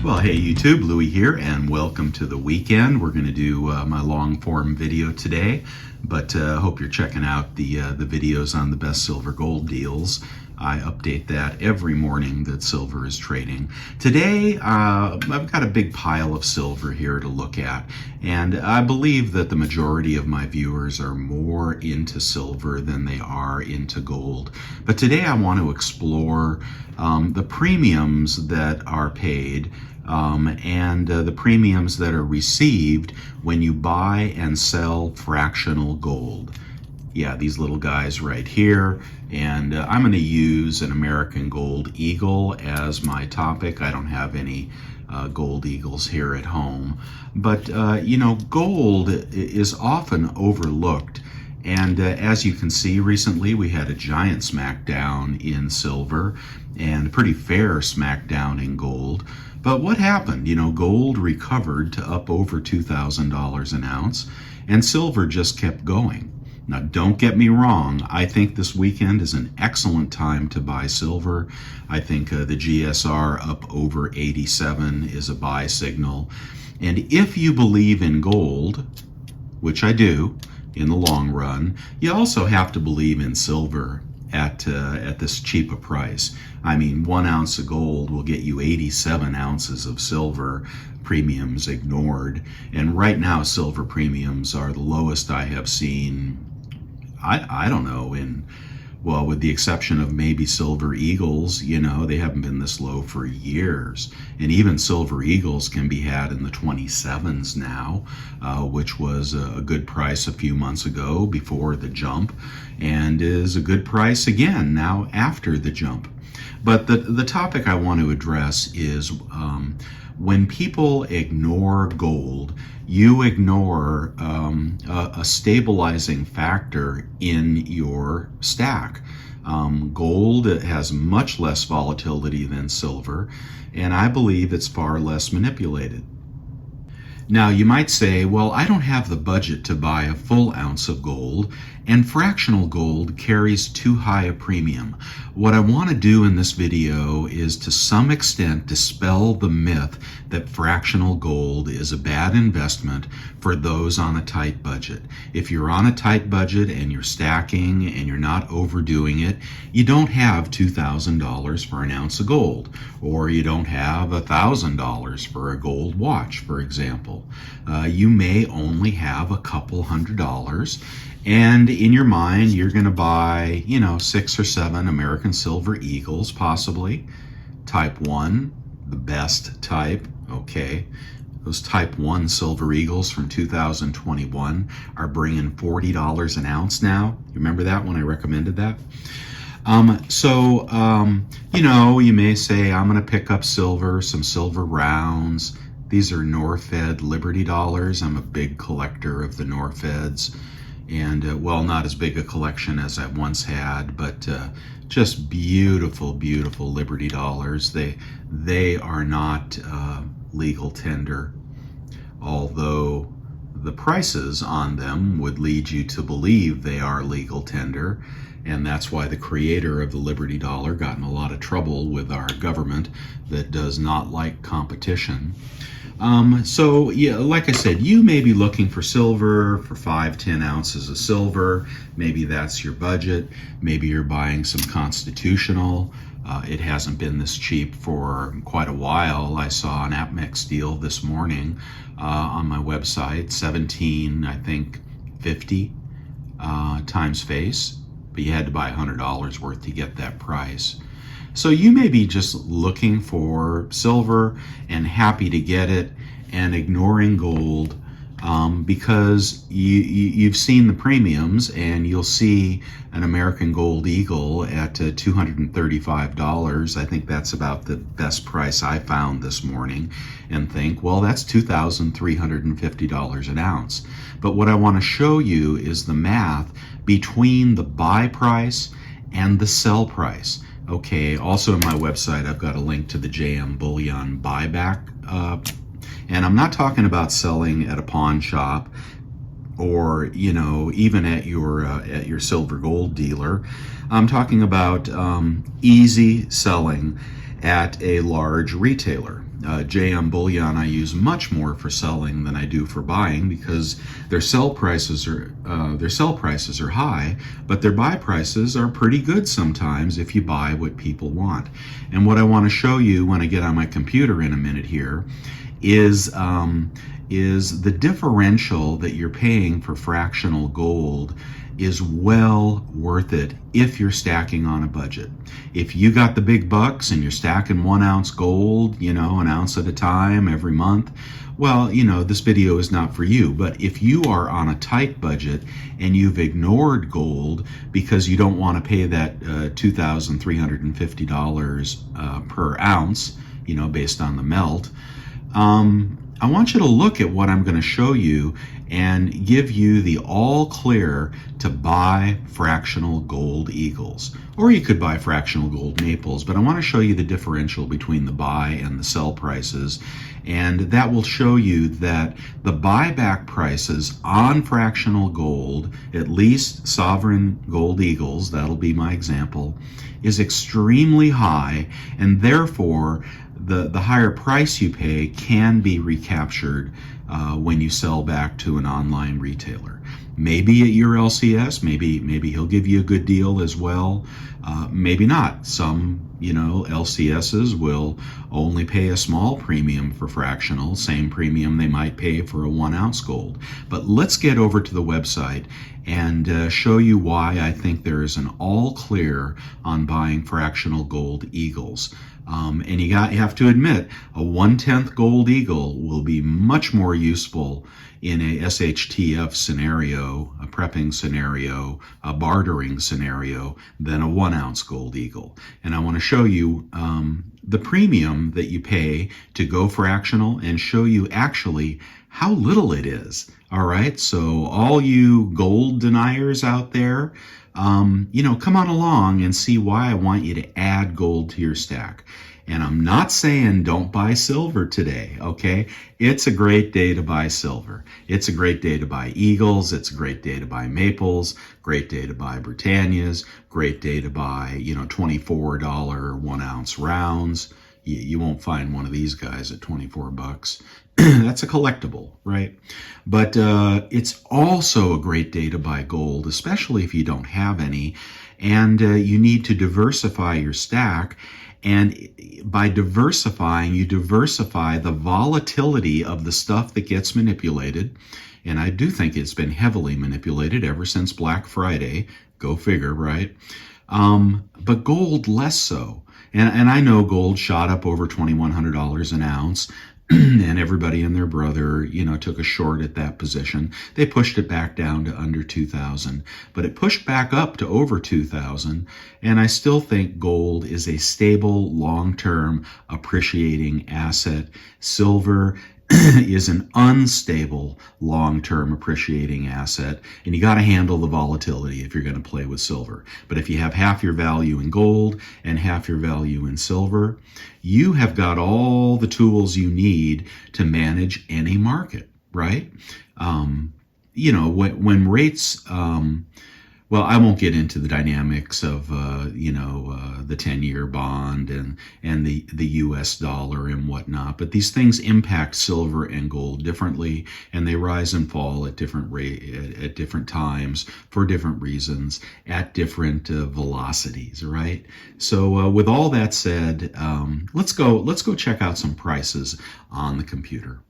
Well, hey YouTube, Louie here, and welcome to the weekend. We're going to do my long-form video today, but hope you're checking out the videos on the best silver gold deals. I update that every morning that silver is trading. Today, I've got a big pile of silver here to look at, and I believe that the majority of my viewers are more into silver than they are into gold. But today I want to explore the premiums that are paid and the premiums that are received when you buy and sell fractional gold. Yeah, these little guys right here. And I'm going to use an American Gold Eagle as my topic. I don't have any gold eagles here at home. But, you know, gold is often overlooked. And as you can see, recently we had a giant smackdown in silver and a pretty fair smackdown in gold. But what happened? You know, gold recovered to up over $2,000 an ounce, and silver just kept going. Now, don't get me wrong, I think this weekend is an excellent time to buy silver. I think the GSR up over 87 is a buy signal. And if you believe in gold, which I do in the long run, you also have to believe in silver at this cheaper price. I mean, 1 ounce of gold will get you 87 ounces of silver, premiums ignored. And right now, silver premiums are the lowest I have seen, I don't know, well, with the exception of maybe Silver Eagles, you know, they haven't been this low for years. And even Silver Eagles can be had in the 27s now, which was a good price a few months ago before the jump, and is a good price again now after the jump. But the topic I want to address is when people ignore gold, you ignore a stabilizing factor in your stack. Gold has much less volatility than silver, and I believe it's far less manipulated. Now, you might say, well, I don't have the budget to buy a full ounce of gold, and fractional gold carries too high a premium. What I want to do in this video is to some extent dispel the myth that fractional gold is a bad investment for those on a tight budget. If you're on a tight budget and you're stacking and you're not overdoing it, you don't have $2,000 for an ounce of gold, or you don't have $1,000 for a gold watch, for example. You may only have a couple $100, and in your mind, you're going to buy, you know, 6 or 7 American Silver Eagles, possibly. Type 1, the best type, okay. Those Type 1 Silver Eagles from 2021 are bringing $40 an ounce now. You remember that when I recommended that? You know, you may say, I'm going to pick up silver, some silver rounds. These are Norfed Liberty dollars. I'm a big collector of the Norfeds. And, well, not as big a collection as I once had, but just beautiful, beautiful Liberty dollars. They are not legal tender, although the prices on them would lead you to believe they are legal tender. And that's why the creator of the Liberty dollar got in a lot of trouble with our government that does not like competition. So, yeah, like I said, you may be looking for silver, for 5-10 ounces of silver. Maybe that's your budget. Maybe you're buying some constitutional. It hasn't been this cheap for quite a while. I saw an APMEX deal this morning on my website, 17, I think, 50 times face. But you had to buy $100 worth to get that price. So you may be just looking for silver and happy to get it and ignoring gold because you've seen the premiums, and you'll see an American Gold Eagle at $235. I think that's about the best price I found this morning, and think, well, that's $2,350 an ounce. But what I want to show you is the math between the buy price and the sell price. Okay, also on my website, I've got a link to the JM Bullion buyback. And I'm not talking about selling at a pawn shop or, you know, even at your silver gold dealer. I'm talking about easy selling. at a large retailer. JM Bullion I use much more for selling than I do for buying, because their sell prices are high, but their buy prices are pretty good sometimes if you buy what people want. And what I want to show you when I get on my computer in a minute here is the differential that you're paying for fractional gold is well worth it if you're stacking on a budget. If you got the big bucks and you're stacking 1 ounce gold, an ounce at a time every month, well, this video is not for you. But if you are on a tight budget and you've ignored gold because you don't want to pay that $2,350 per ounce, based on the melt, I want you to look at what I'm going to show you and give you the all clear to buy fractional gold eagles. Or you could buy fractional gold maples, but I want to show you the differential between the buy and the sell prices. And that will show you that the buyback prices on fractional gold, at least sovereign gold eagles, that'll be my example, is extremely high, and therefore the higher price you pay can be recaptured when you sell back to an online retailer. Maybe at your LCS, maybe he'll give you a good deal as well. Maybe not. Some LCSs will only pay a small premium for fractional, same premium they might pay for a 1 ounce gold. But let's get over to the website and show you why I think there is an all clear on buying fractional gold eagles. And you have to admit, a 1/10 gold eagle will be much more useful in a SHTF scenario, a prepping scenario, a bartering scenario, than a 1 ounce gold eagle. And I want to show you the premium that you pay to go fractional and show you actually how little it is. All right, so all you gold deniers out there, come on along and see why I want you to add gold to your stack. And I'm not saying don't buy silver today, okay? It's a great day to buy silver. It's a great day to buy eagles. It's a great day to buy maples. Great day to buy Britannias. Great day to buy, $24 1 ounce rounds. You won't find one of these guys at 24 bucks. That's a collectible, right? But it's also a great day to buy gold, especially if you don't have any, and you need to diversify your stack. And by diversifying, you diversify the volatility of the stuff that gets manipulated. And I do think it's been heavily manipulated ever since Black Friday. Go figure, right? But gold less so. And I know gold shot up over $2,100 an ounce. And everybody and their brother, took a short at that position. They pushed it back down to under 2,000, but it pushed back up to over 2,000. And I still think gold is a stable, long-term, appreciating asset. Silver is an unstable, long-term appreciating asset, and you got to handle the volatility if you're going to play with silver. But if you have half your value in gold and half your value in silver, you have got all the tools you need to manage any market, right? When rates, well, I won't get into the dynamics of, the 10-year bond and the U.S. dollar and whatnot, but these things impact silver and gold differently, and they rise and fall at different times for different reasons at different velocities, right? So with all that said, let's go check out some prices on the computer.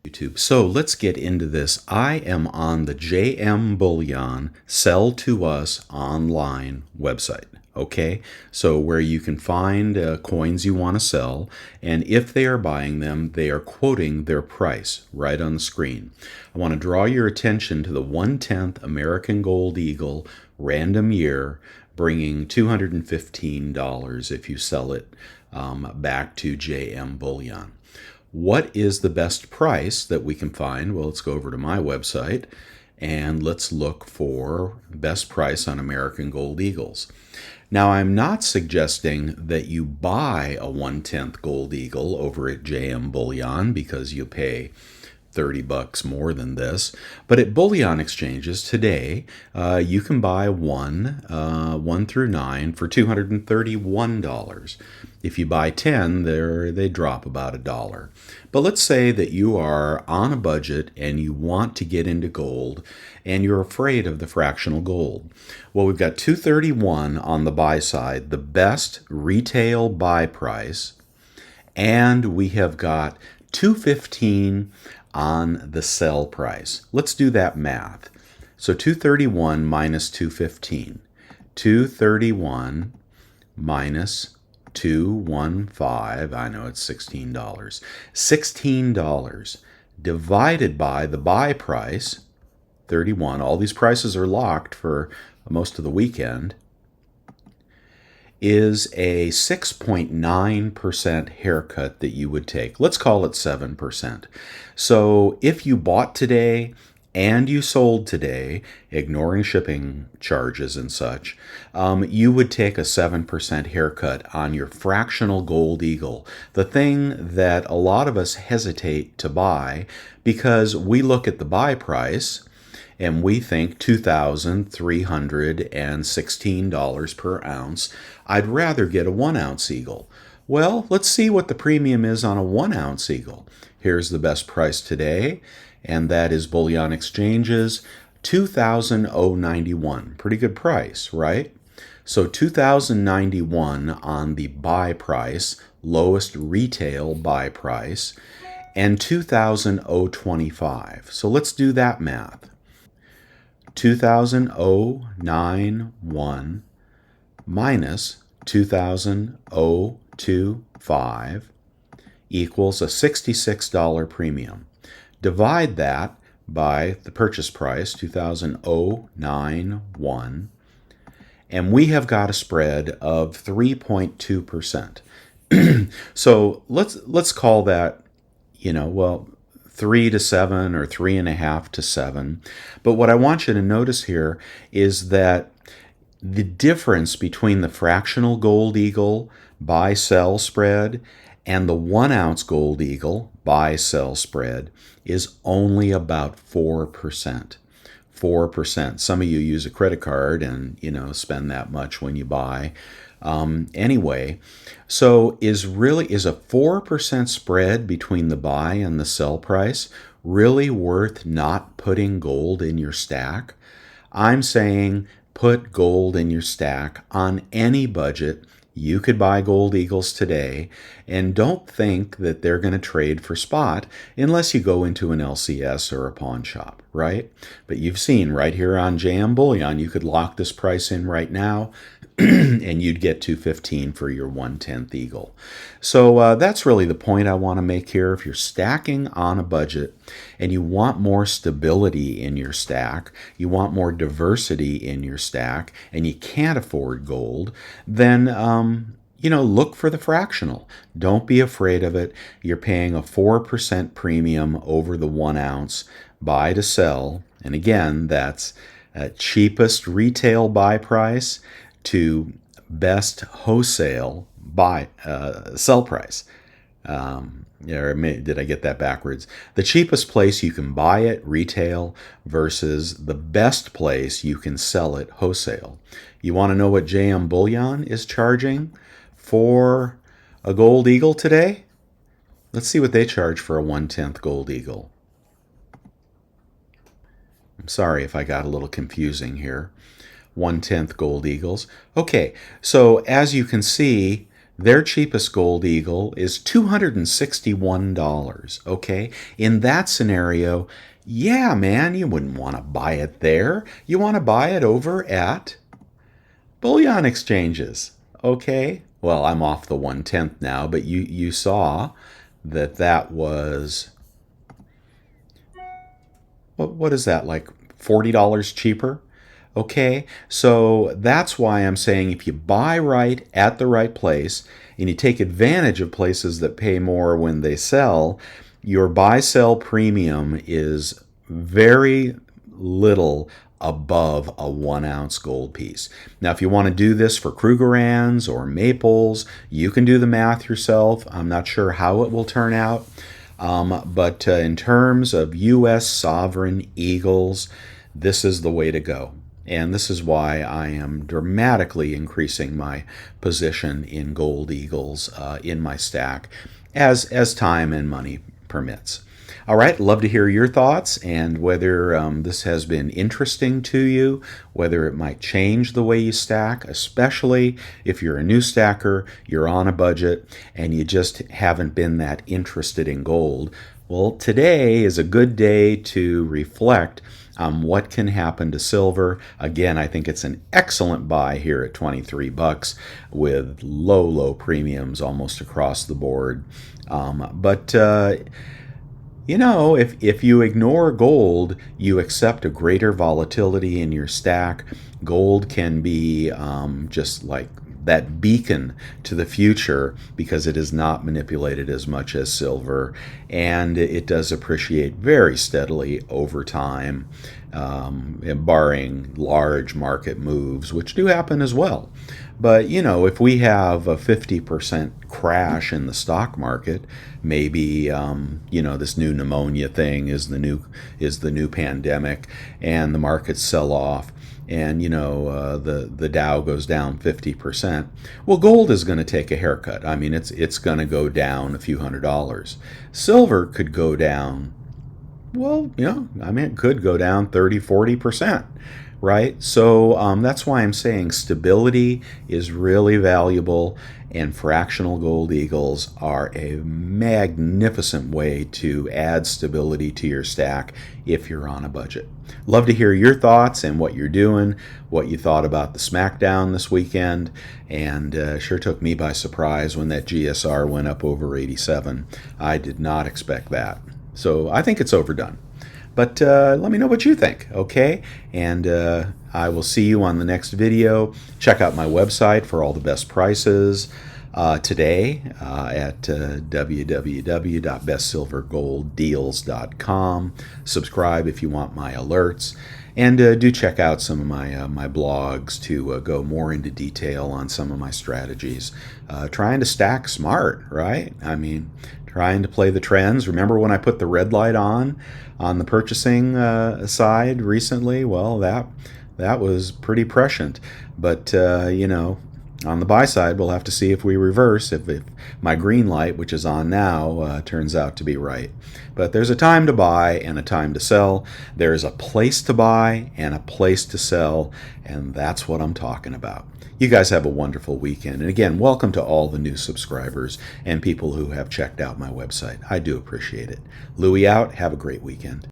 YouTube. So let's get into this. I am on the JM Bullion Sell to Us online website. Okay, so where you can find coins you want to sell, and if they are buying them, they are quoting their price right on the screen. I want to draw your attention to the 1/10 American Gold Eagle random year, bringing $215 if you sell it back to JM Bullion. What is the best price that we can find? Well, let's go over to my website and let's look for best price on American Gold Eagles. Now, I'm not suggesting that you buy a 1/10 Gold Eagle over at JM Bullion because you pay 30 bucks more than this. But at bullion exchanges today, you can buy 1 through 9 for $231. If you buy 10, they drop about $1. But let's say that you are on a budget and you want to get into gold and you're afraid of the fractional gold. Well, we've got 231 on the buy side, the best retail buy price, and we have got 215 on the sell price. Let's do that math. So 231 minus 215. 231 minus 215, I know it's $16. $16 divided by the buy price, 31. All these prices are locked for most of the weekend, is a 6.9% haircut that you would take. Let's call it 7%. So if you bought today and you sold today, ignoring shipping charges and such, you would take a 7% haircut on your fractional gold eagle, the thing that a lot of us hesitate to buy because we look at the buy price and we think $2,316 per ounce. I'd rather get a 1 ounce eagle. Well, let's see what the premium is on a 1 ounce eagle. Here's the best price today, and that is bullion exchanges, $2,091. Pretty good price, right? So $2,091 on the buy price, lowest retail buy price, and $2,025. So let's do that math. 2,091 minus 2,025 equals a $66 premium. Divide that by the purchase price, 2,091, and we have got a spread of 3.2%. So let's call that, 3 to 7 or 3.5 to 7. But what I want you to notice here is that the difference between the fractional gold eagle buy-sell spread and the 1 ounce gold eagle buy-sell spread is only about 4%. 4%. Some of you use a credit card and, spend that much when you buy. Anyway, so is a 4% spread between the buy and the sell price really worth not putting gold in your stack? I'm saying put gold in your stack on any budget. You could buy gold eagles today, and don't think that they're going to trade for spot unless you go into an LCS or a pawn shop, right? But you've seen right here on JM Bullion, you could lock this price in right now, and you'd get 215 for your 1/10 eagle. So that's really the point I want to make here. If you're stacking on a budget and you want more stability in your stack, you want more diversity in your stack, and you can't afford gold, then look for the fractional. Don't be afraid of it. You're paying a 4% premium over the 1 ounce buy to sell, and again, that's cheapest retail buy price to best wholesale sell price. Did I get that backwards? The cheapest place you can buy it retail versus the best place you can sell it wholesale. You want to know what JM Bullion is charging for a gold eagle today? Let's see what they charge for a 1/10 gold eagle. I'm sorry if I got a little confusing here. 1/10 gold eagles. Okay, so as you can see, their cheapest gold eagle is $261, okay? In that scenario, yeah, man, you wouldn't want to buy it there. You want to buy it over at bullion exchanges, okay? Well, I'm off the 1/10 now, but you saw that was, what is that, like $40 cheaper? Okay, so that's why I'm saying if you buy right at the right place and you take advantage of places that pay more when they sell, your buy-sell premium is very little above a 1 ounce gold piece. Now, if you want to do this for Krugerrands or Maples, you can do the math yourself. I'm not sure how it will turn out. But in terms of U.S. sovereign eagles, this is the way to go. And this is why I am dramatically increasing my position in gold eagles in my stack as time and money permits. All right, love to hear your thoughts and whether this has been interesting to you, whether it might change the way you stack, especially if you're a new stacker, you're on a budget, and you just haven't been that interested in gold. Well, today is a good day to reflect on what can happen to silver. Again, I think it's an excellent buy here at 23 bucks with low premiums almost across the board. But if you ignore gold, you accept a greater volatility in your stack. Gold can be just like that beacon to the future because it is not manipulated as much as silver, and it does appreciate very steadily over time, barring large market moves, which do happen as well. But if we have a 50% crash in the stock market, maybe this new pneumonia thing is the new pandemic, and the markets sell off, and the Dow goes down 50%. Well, gold is going to take a haircut. I mean, it's going to go down a few $100s. Silver could go down. Well, it could go down 30-40%. Right? So that's why I'm saying stability is really valuable, and fractional gold eagles are a magnificent way to add stability to your stack if you're on a budget. Love to hear your thoughts and what you're doing, what you thought about the smackdown this weekend, and sure took me by surprise when that GSR went up over 87. I did not expect that. So I think it's overdone. But let me know what you think, okay? And I will see you on the next video. Check out my website for all the best prices today at www.bestsilvergolddeals.com. Subscribe if you want my alerts. And do check out some of my blogs to go more into detail on some of my strategies. Trying to stack smart, right? I mean, trying to play the trends. Remember when I put the red light on the purchasing side recently? Well, that was pretty prescient. But, on the buy side, we'll have to see if we reverse, if my green light, which is on now, turns out to be right. But there's a time to buy and a time to sell. There's a place to buy and a place to sell, and that's what I'm talking about. You guys have a wonderful weekend. And again, welcome to all the new subscribers and people who have checked out my website. I do appreciate it. Louie out. Have a great weekend.